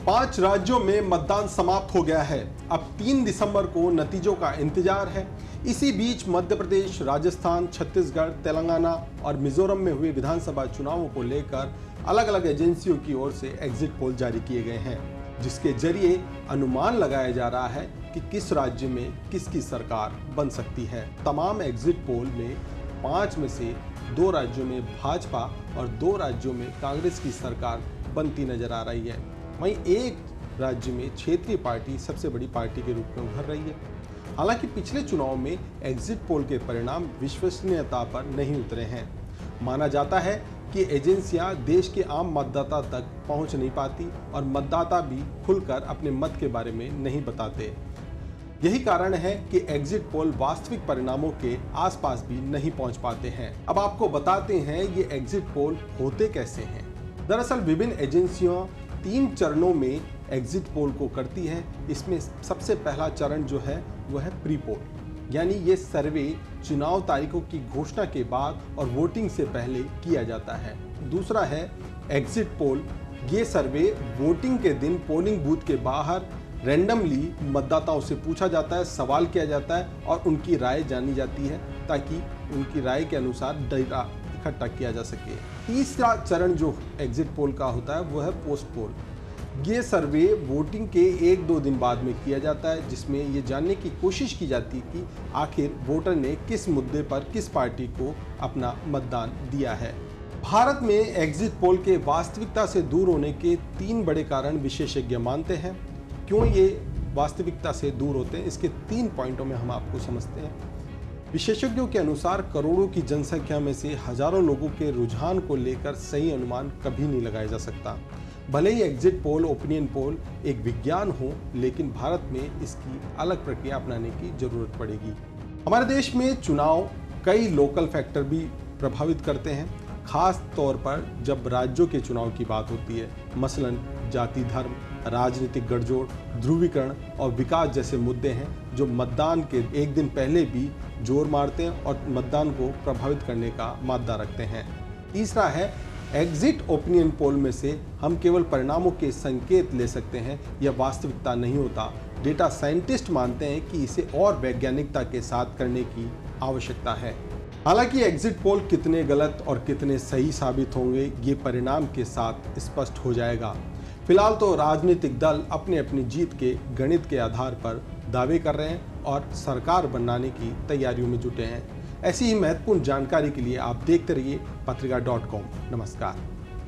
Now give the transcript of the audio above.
5 राज्यों में मतदान समाप्त हो गया है। अब 3 दिसंबर को नतीजों का इंतजार है। इसी बीच मध्य प्रदेश, राजस्थान, छत्तीसगढ़, तेलंगाना और मिजोरम में हुए विधानसभा चुनावों को लेकर अलग अलग एजेंसियों की ओर से एग्जिट पोल जारी किए गए हैं, जिसके जरिए अनुमान लगाया जा रहा है कि किस राज्य में किसकी सरकार बन सकती है। तमाम एग्जिट पोल में 5 में से 2 राज्यों में भाजपा और 2 राज्यों में कांग्रेस की सरकार बनती नजर आ रही है। वहीं एक राज्य में क्षेत्रीय पार्टी सबसे बड़ी पार्टी के रूप में उभर रही है। हालांकि पिछले चुनाव में एग्जिट पोल के परिणाम विश्वसनीयता पर नहीं उतरे हैं। माना जाता है कि एजेंसियां देश के आम मतदाता तक पहुंच नहीं पाती और मतदाता भी खुलकर अपने मत के बारे में नहीं बताते। यही कारण है कि एग्जिट पोल वास्तविक परिणामों के आसपास भी नहीं पहुंच पाते हैं। अब आपको बताते हैं ये एग्जिट पोल होते कैसे हैं। दरअसल विभिन्न एजेंसियां 3 चरणों में एग्जिट पोल को करती है। इसमें सबसे पहला चरण जो है वह है प्री पोल, यानी ये सर्वे चुनाव तारीखों की घोषणा के बाद और वोटिंग से पहले किया जाता है। दूसरा है एग्जिट पोल। ये सर्वे वोटिंग के दिन पोलिंग बूथ के बाहर रैंडमली मतदाताओं से पूछा जाता है, सवाल किया जाता है और उनकी राय जानी जाती है ताकि उनकी राय के अनुसार डेटा इकट्ठा किया जा सके। तीसरा चरण जो एग्जिट पोल का होता है वह है पोस्ट पोल। ये सर्वे वोटिंग के 1-2 दिन बाद में किया जाता है, जिसमें ये जानने की कोशिश की जाती है कि आखिर वोटर ने किस मुद्दे पर किस पार्टी को अपना मतदान दिया है। भारत में एग्जिट पोल के वास्तविकता से दूर होने के 3 बड़े कारण विशेषज्ञ मानते हैं। क्यों ये वास्तविकता से दूर होते हैं, इसके 3 पॉइंटों में हम आपको समझते हैं। विशेषज्ञों के अनुसार करोड़ों की जनसंख्या में से हजारों लोगों के रुझान को लेकर सही अनुमान कभी नहीं लगाया जा सकता। भले ही एग्जिट पोल, ओपिनियन पोल एक विज्ञान हो, लेकिन भारत में इसकी अलग प्रक्रिया अपनाने की जरूरत पड़ेगी। हमारे देश में चुनाव कई लोकल फैक्टर भी प्रभावित करते हैं, खास तौर पर जब राज्यों के चुनाव की बात होती है। मसलन जाति, धर्म, राजनीतिक गठजोड़, ध्रुवीकरण और विकास जैसे मुद्दे हैं जो मतदान के 1 दिन पहले भी जोर मारते हैं और मतदान को प्रभावित करने का मादा रखते हैं। तीसरा है एग्जिट ओपिनियन पोल में से हम केवल परिणामों के संकेत ले सकते हैं, यह वास्तविकता नहीं होता। डेटा साइंटिस्ट मानते हैं कि इसे और वैज्ञानिकता के साथ करने की आवश्यकता है। हालांकि एग्जिट पोल कितने गलत और कितने सही साबित होंगे ये परिणाम के साथ स्पष्ट हो जाएगा। फिलहाल तो राजनीतिक दल अपनी अपनी जीत के गणित के आधार पर दावे कर रहे हैं और सरकार बनाने की तैयारियों में जुटे हैं। ऐसी ही महत्वपूर्ण जानकारी के लिए आप देखते रहिए पत्रिका.com। नमस्कार।